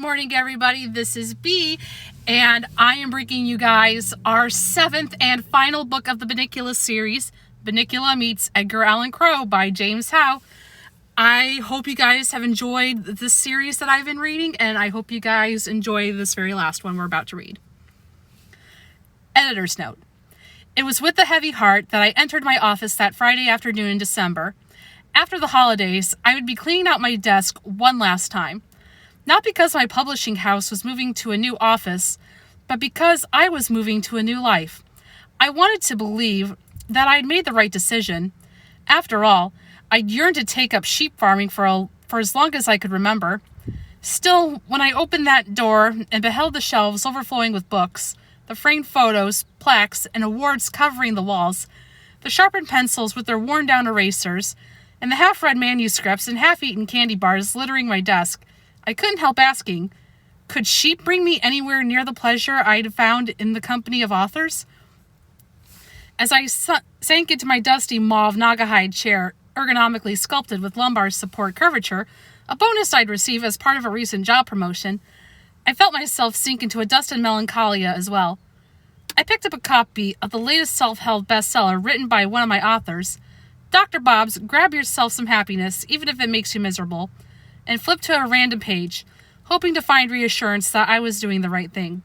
morning, everybody. This is B, and I am bringing you guys our 7th and final book of the Bunnicula series, Bunnicula Meets Edgar Allan Poe by James Howe. I hope you guys have enjoyed this series that I've been reading, and I hope you guys enjoy this very last one we're about to read. Editor's note. It was with a heavy heart that I entered my office that Friday afternoon in December. After the holidays, I would be cleaning out my desk one last time. Not because my publishing house was moving to a new office, but because I was moving to a new life. I wanted to believe that I'd made the right decision. After all, I'd yearned to take up sheep farming for as long as I could remember. Still, when I opened that door and beheld the shelves overflowing with books, the framed photos, plaques, and awards covering the walls, the sharpened pencils with their worn-down erasers, and the half-read manuscripts and half-eaten candy bars littering my desk, I couldn't help asking, could sheep bring me anywhere near the pleasure I'd found in the company of authors? As I sank into my dusty mauve Naugahyde chair, ergonomically sculpted with lumbar support curvature, a bonus I'd received as part of a recent job promotion, I felt myself sink into a dusted melancholia as well. I picked up a copy of the latest self-help bestseller written by one of my authors, Dr. Bob's Grab Yourself Some Happiness, Even If It Makes You Miserable, and flipped to a random page, hoping to find reassurance that I was doing the right thing.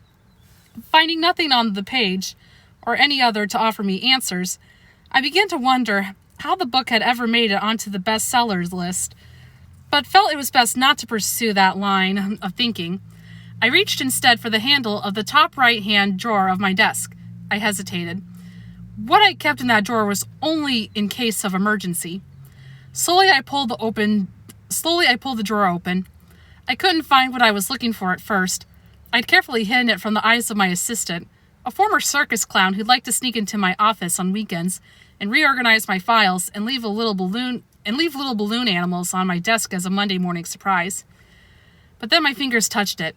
Finding nothing on the page, or any other to offer me answers, I began to wonder how the book had ever made it onto the bestsellers list, but felt it was best not to pursue that line of thinking. I reached instead for the handle of the top right-hand drawer of my desk. I hesitated. What I kept in that drawer was only in case of emergency. Slowly I pulled the drawer open. I couldn't find what I was looking for at first. I'd carefully hidden it from the eyes of my assistant, a former circus clown who'd like to sneak into my office on weekends and reorganize my files and leave little balloon animals on my desk as a Monday morning surprise. But then my fingers touched it.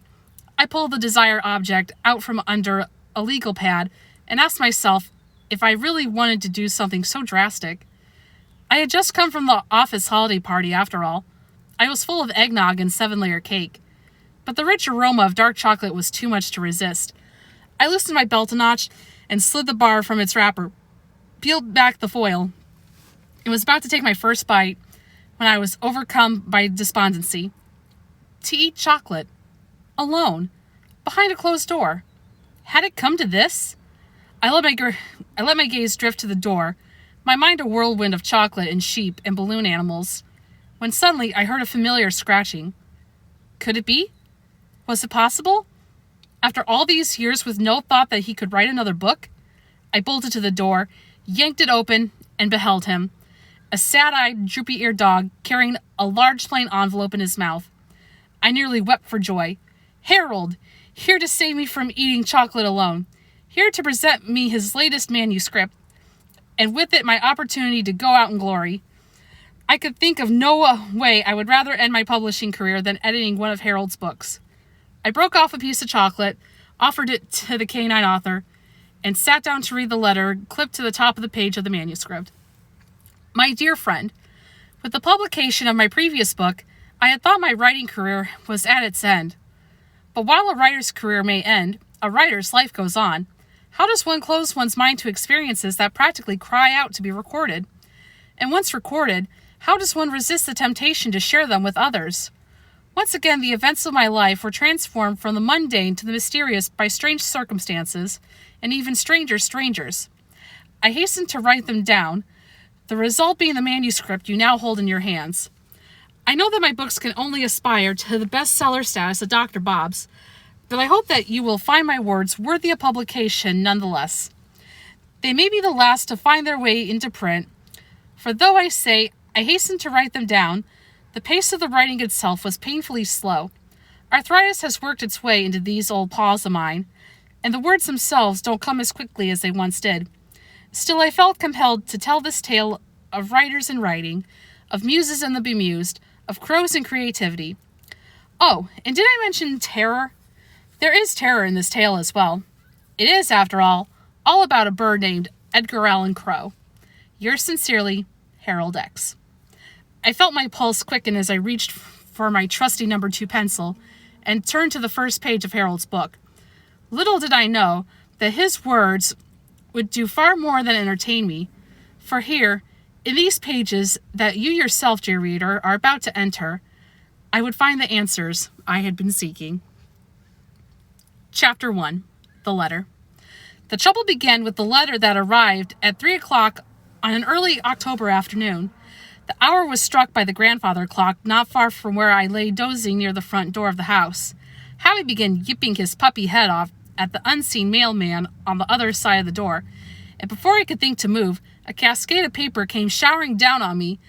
I pulled the desired object out from under a legal pad and asked myself if I really wanted to do something so drastic. I had just come from the office holiday party after all. I was full of eggnog and 7-layer cake, but the rich aroma of dark chocolate was too much to resist. I loosened my belt a notch and slid the bar from its wrapper, peeled back the foil, and was about to take my first bite when I was overcome by despondency. To eat chocolate. Alone. Behind a closed door. Had it come to this? I let my gaze drift to the door, my mind a whirlwind of chocolate and sheep and balloon animals, when suddenly I heard a familiar scratching. Could it be? Was it possible? After all these years with no thought that he could write another book? I bolted to the door, yanked it open, and beheld him, a sad-eyed, droopy-eared dog carrying a large plain envelope in his mouth. I nearly wept for joy. Harold! Here to save me from eating chocolate alone. Here to present me his latest manuscript, and with it my opportunity to go out in glory. I could think of no way I would rather end my publishing career than editing one of Harold's books. I broke off a piece of chocolate, offered it to the canine author, and sat down to read the letter clipped to the top of the page of the manuscript. My dear friend, with the publication of my previous book, I had thought my writing career was at its end. But while a writer's career may end, a writer's life goes on. How does one close one's mind to experiences that practically cry out to be recorded? And once recorded, how does one resist the temptation to share them with others? Once again, the events of my life were transformed from the mundane to the mysterious by strange circumstances, and even stranger strangers. I hastened to write them down, the result being the manuscript you now hold in your hands. I know that my books can only aspire to the bestseller status of Dr. Bob's, but I hope that you will find my words worthy of publication nonetheless. They may be the last to find their way into print, for though I say I hastened to write them down, the pace of the writing itself was painfully slow. Arthritis has worked its way into these old paws of mine, and the words themselves don't come as quickly as they once did. Still, I felt compelled to tell this tale of writers and writing, of muses and the bemused, of crows and creativity. Oh, and did I mention terror? There is terror in this tale as well. It is, after all about a bird named Edgar Allan Poe. Yours sincerely, Harold X. I felt my pulse quicken as I reached for my trusty number 2 pencil and turned to the first page of Harold's book. Little did I know that his words would do far more than entertain me, for here, in these pages that you yourself, dear reader, are about to enter, I would find the answers I had been seeking. Chapter 1. The Letter. The trouble began with the letter that arrived at 3 o'clock on an early October afternoon. The hour was struck by the grandfather clock not far from where I lay dozing near the front door of the house. Howie began yipping his puppy head off at the unseen mailman on the other side of the door, and before I could think to move, a cascade of paper came showering down on me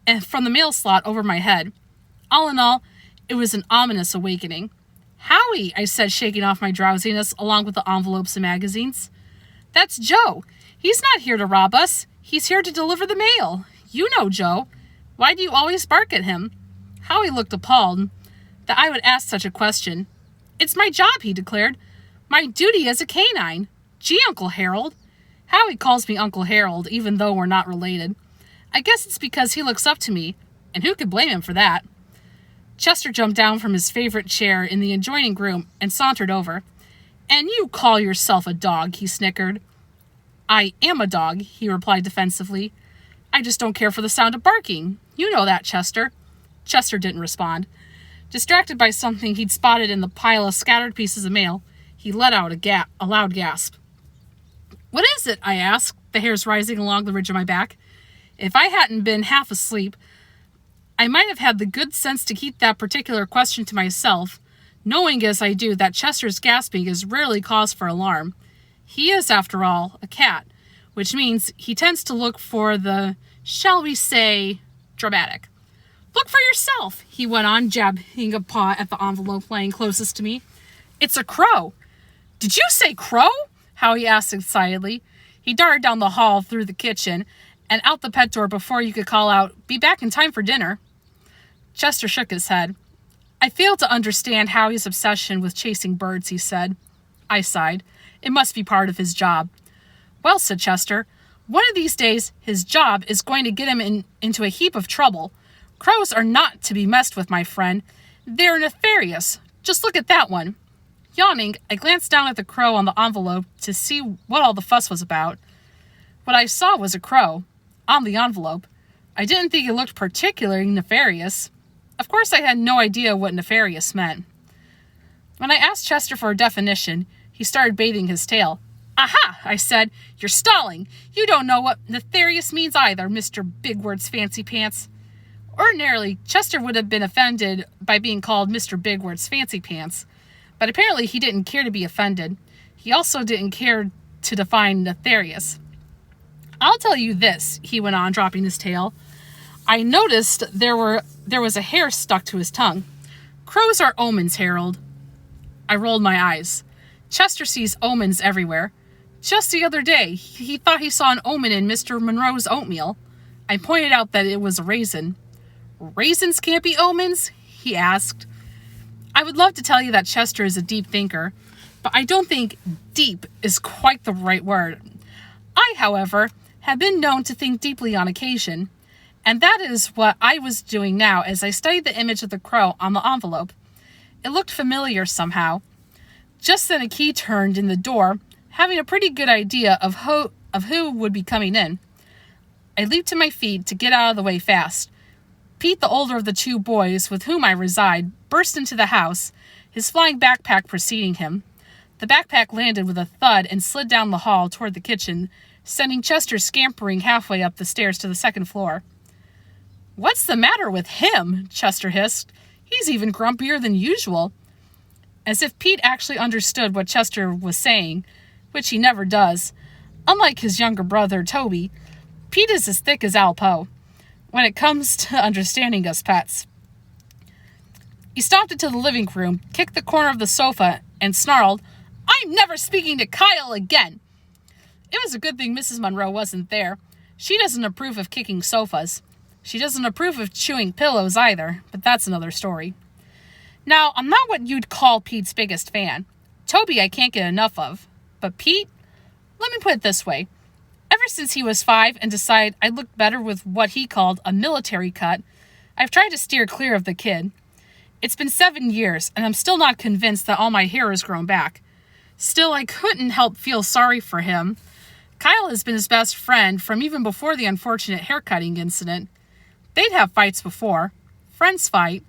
and from the mail slot over my head. All in all, it was an ominous awakening. "Howie," I said, shaking off my drowsiness along with the envelopes and magazines. "That's Joe. He's not here to rob us. He's here to deliver the mail. You know Joe. Why do you always bark at him?" Howie looked appalled that I would ask such a question. "It's my job," he declared. "My duty as a canine. Gee, Uncle Harold." Howie calls me Uncle Harold, even though we're not related. I guess it's because he looks up to me, and who could blame him for that? Chester jumped down from his favorite chair in the adjoining room and sauntered over. "And you call yourself a dog," he snickered. "I am a dog," he replied defensively. "I just don't care for the sound of barking. You know that, Chester." Chester didn't respond. Distracted by something he'd spotted in the pile of scattered pieces of mail, he let out a loud gasp. "What is it?" I asked, the hairs rising along the ridge of my back. If I hadn't been half asleep, I might have had the good sense to keep that particular question to myself, knowing as I do that Chester's gasping is rarely cause for alarm. He is, after all, a cat, which means he tends to look for the, shall we say, dramatic. "Look for yourself," he went on, jabbing a paw at the envelope laying closest to me. "It's a crow." "Did you say crow?" Howie asked excitedly. He darted down the hall through the kitchen and out the pet door before you could call out, "Be back in time for dinner." Chester shook his head. "I fail to understand Howie's obsession with chasing birds," he said. I sighed. It must be part of his job. "Well," said Chester, "one of these days his job is going to get him into a heap of trouble. Crows are not to be messed with, my friend. They're nefarious. Just look at that one." Yawning, I glanced down at the crow on the envelope to see what all the fuss was about. What I saw was a crow on the envelope. I didn't think it looked particularly nefarious. Of course, I had no idea what nefarious meant. When I asked Chester for a definition, he started bathing his tail. "Aha!" I said. "You're stalling. You don't know what nefarious means either, Mr. Big Words Fancy Pants." Ordinarily, Chester would have been offended by being called Mr. Big Words Fancy Pants, but apparently he didn't care to be offended. He also didn't care to define nefarious. "I'll tell you this," he went on, dropping his tail. I noticed there was a hair stuck to his tongue. "Crows are omens, Harold." I rolled my eyes. Chester sees omens everywhere. Just the other day, he thought he saw an omen in Mr. Monroe's oatmeal. I pointed out that it was a raisin. "Raisins can't be omens?" he asked. I would love to tell you that Chester is a deep thinker, but I don't think deep is quite the right word. I, however, have been known to think deeply on occasion, and that is what I was doing now as I studied the image of the crow on the envelope. It looked familiar somehow. Just then a key turned in the door, having a pretty good idea of who would be coming in. I leaped to my feet to get out of the way fast. Pete, the older of the two boys with whom I reside, burst into the house, his flying backpack preceding him. The backpack landed with a thud and slid down the hall toward the kitchen, sending Chester scampering halfway up the stairs to the second floor. "What's the matter with him?" Chester hissed. "He's even grumpier than usual." As if Pete actually understood what Chester was saying, which he never does. Unlike his younger brother, Toby, Pete is as thick as Alpo when it comes to understanding us pets. He stomped into the living room, kicked the corner of the sofa, and snarled, "I'm never speaking to Kyle again." It was a good thing Mrs. Monroe wasn't there. She doesn't approve of kicking sofas. She doesn't approve of chewing pillows either, but that's another story. Now, I'm not what you'd call Pete's biggest fan. Toby I can't get enough of. But Pete? Let me put it this way. Ever since he was 5 and decided I looked better with what he called a military cut, I've tried to steer clear of the kid. It's been 7 years, and I'm still not convinced that all my hair has grown back. Still, I couldn't help feel sorry for him. Kyle has been his best friend from even before the unfortunate haircutting incident. They'd have fights before. Friends fight.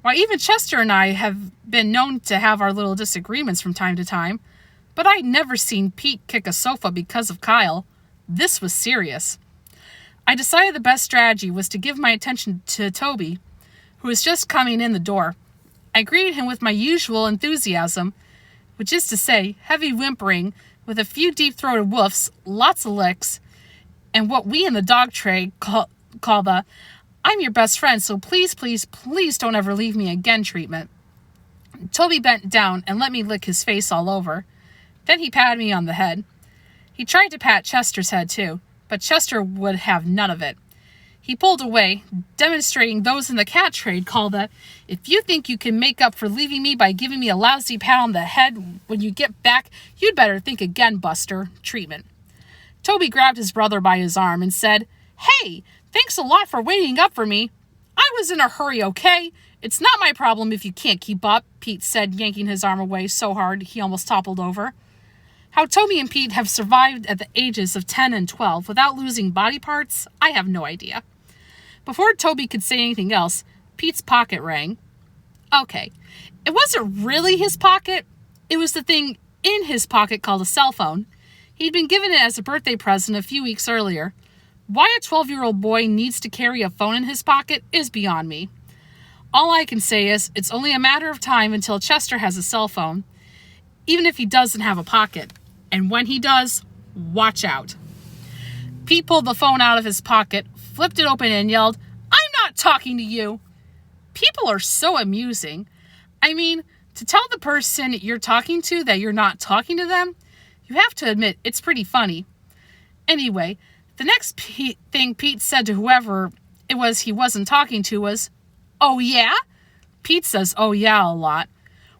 Why, even Chester and I have been known to have our little disagreements from time to time. But I'd never seen Pete kick a sofa because of Kyle. This was serious. I decided the best strategy was to give my attention to Toby, who was just coming in the door. I greeted him with my usual enthusiasm, which is to say, heavy whimpering, with a few deep-throated woofs, lots of licks, and what we in the dog trade call the "I'm your best friend, so please, please, please don't ever leave me again" treatment. Toby bent down and let me lick his face all over. Then he patted me on the head. He tried to pat Chester's head too, but Chester would have none of it. He pulled away, demonstrating those in the cat trade call the "if you think you can make up for leaving me by giving me a lousy pat on the head when you get back, you'd better think again, Buster" treatment. Toby grabbed his brother by his arm and said, "Hey, thanks a lot for waiting up for me. I was in a hurry, okay? It's not my problem if you can't keep up," Pete said, yanking his arm away so hard he almost toppled over. How Toby and Pete have survived at the ages of 10 and 12 without losing body parts, I have no idea. Before Toby could say anything else, Pete's pocket rang. Okay, it wasn't really his pocket. It was the thing in his pocket called a cell phone. He'd been given it as a birthday present a few weeks earlier. Why a 12-year-old boy needs to carry a phone in his pocket is beyond me. All I can say is it's only a matter of time until Chester has a cell phone, even if he doesn't have a pocket. And when he does, watch out. Pete pulled the phone out of his pocket, flipped it open, and yelled, "I'm not talking to you." People are so amusing. I mean, to tell the person you're talking to that you're not talking to them, you have to admit it's pretty funny. Anyway, the next thing Pete said to whoever it was he wasn't talking to was, "Oh yeah?" Pete says "oh yeah" a lot.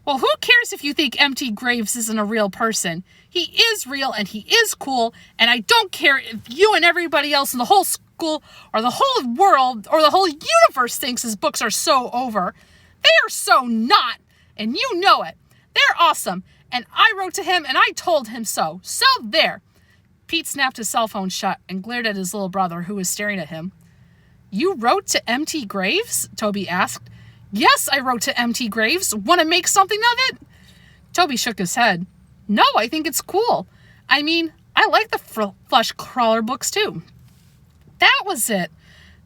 Well, who cares if you think MT Graves isn't a real person? He is real and he is cool, and I don't care if you and everybody else in the whole school or the whole world or the whole universe thinks his books are so over. They are so not, and you know it. They're awesome, and I wrote to him and I told him so. So there. Pete snapped his cell phone shut and glared at his little brother, who was staring at him. "You wrote to MT Graves?" Toby asked. "Yes, I wrote to MT Graves. Want to make something of it?" Toby shook his head. "No, I think it's cool. I mean, I like the flesh crawler books too." That was it.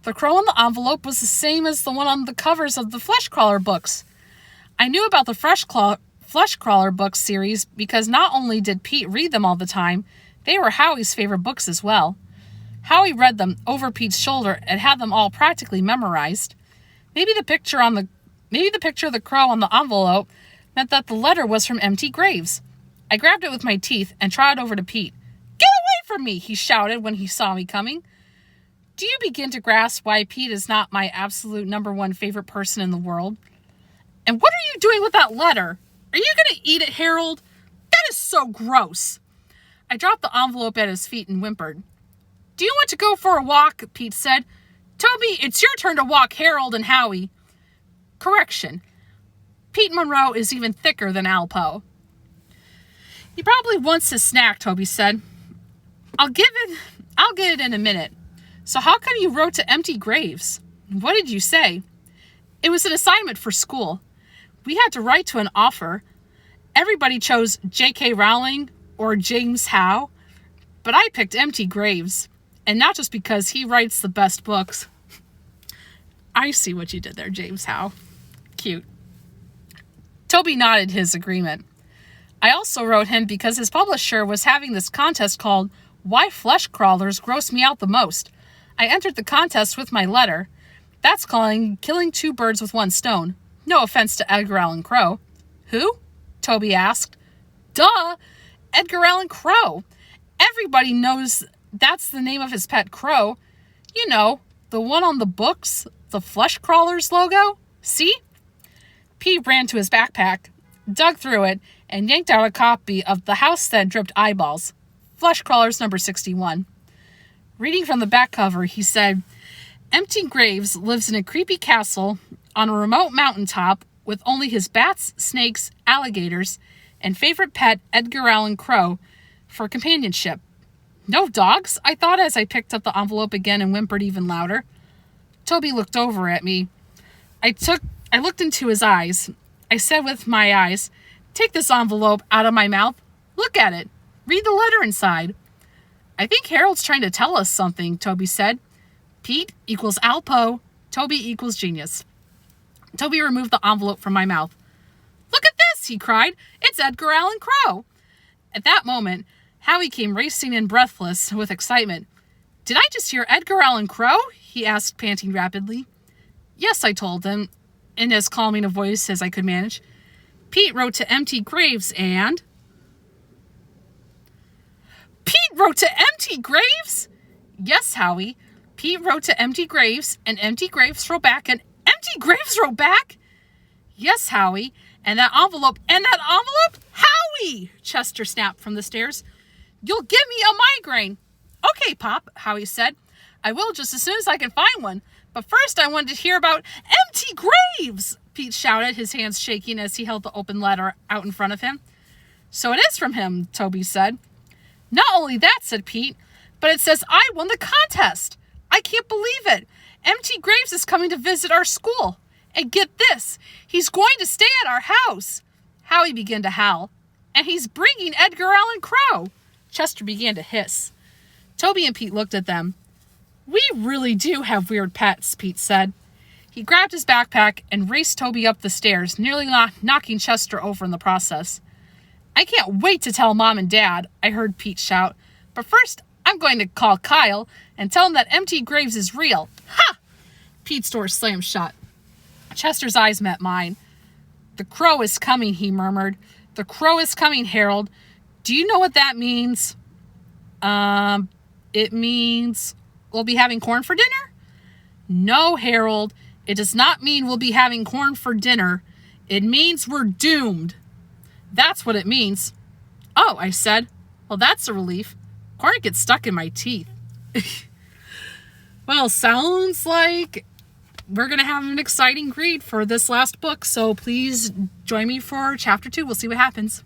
The crow on the envelope was the same as the one on the covers of the flesh crawler books. I knew about the flesh crawler books series because not only did Pete read them all the time, they were Howie's favorite books as well. Howie read them over Pete's shoulder and had them all practically memorized. Maybe the picture of the crow on the envelope meant that the letter was from MT Graves. I grabbed it with my teeth and trotted over to Pete. "Get away from me!" he shouted when he saw me coming. Do you begin to grasp why Pete is not my absolute number one favorite person in the world? "And what are you doing with that letter? Are you going to eat it, Harold? That is so gross." I dropped the envelope at his feet and whimpered. "Do you want to go for a walk?" Pete said. "Toby, it's your turn to walk Harold and Howie." Correction. Pete Monroe is even thicker than Al Poe. "He probably wants his snack," Toby said. I'll get it in a minute. So how come you wrote to MT Graves? What did you say?" "It was an assignment for school. We had to write to an author. Everybody chose J.K. Rowling or James Howe, but I picked MT Graves, and not just because he writes the best books." I see what you did there, James Howe. Cute. Toby nodded his agreement. I also wrote him because his publisher was having this contest called "Why Flesh Crawlers Gross Me Out the Most." I entered the contest with my letter. That's killing two birds with one stone. No offense to Edgar Allan Crow. "Who?" Toby asked. "Duh! Edgar Allan Crow. Everybody knows that's the name of his pet crow. You know, the one on the books, the Flesh Crawlers logo. See?" Pete ran to his backpack, dug through it, and yanked out a copy of The House That Dripped Eyeballs, Flesh Crawlers number 61. Reading from the back cover, he said, "MT Graves lives in a creepy castle on a remote mountaintop with only his bats, snakes, alligators, and favorite pet, Edgar Allan Crow, for companionship. No dogs, I thought as I picked up the envelope again and whimpered even louder. Toby looked over at me. I looked into his eyes. I said with my eyes, "Take this envelope out of my mouth. Look at it. Read the letter inside." "I think Harold's trying to tell us something," Toby said. Pete equals Alpo. Toby equals genius. Toby removed the envelope from my mouth. "Look at this," he cried. "It's Edgar Allan Crow." At that moment, Howie came racing in breathless with excitement. "Did I just hear Edgar Allan Crow?" he asked, panting rapidly. "Yes," I told him, in as calming a voice as I could manage. "Pete wrote to empty graves and..." "Pete wrote to empty graves?" "Yes, Howie. Pete wrote to empty graves, and empty graves wrote back, and empty graves wrote back?" "Yes, Howie. And that envelope, Howie!" Chester snapped from the stairs. "You'll give me a migraine." "Okay, Pop," Howie said. "I will just as soon as I can find one. But first I wanted to hear about empty graves," Pete shouted, his hands shaking as he held the open letter out in front of him. "So it is from him," Toby said. "Not only that," said Pete, "but it says I won the contest. I can't believe it. Empty Graves is coming to visit our school. And get this, he's going to stay at our house." Howie began to howl. "And he's bringing Edgar Allan Crow." Chester began to hiss. Toby and Pete looked at them. "We really do have weird pets," Pete said. He grabbed his backpack and raced Toby up the stairs, nearly knocking Chester over in the process. "I can't wait to tell Mom and Dad," I heard Pete shout. "But first, I'm going to call Kyle and tell him that empty graves is real." "Ha!" Pete's door slammed shut. Chester's eyes met mine. "The crow is coming," he murmured. "The crow is coming, Harold. Do you know what that means?" It means we'll be having corn for dinner?" "No, Harold. It does not mean we'll be having corn for dinner. It means we're doomed." "That's what it means." "Oh," I said. "Well, that's a relief. Corn gets stuck in my teeth." Well, sounds like we're going to have an exciting read for this last book, so please join me for chapter 2. We'll see what happens.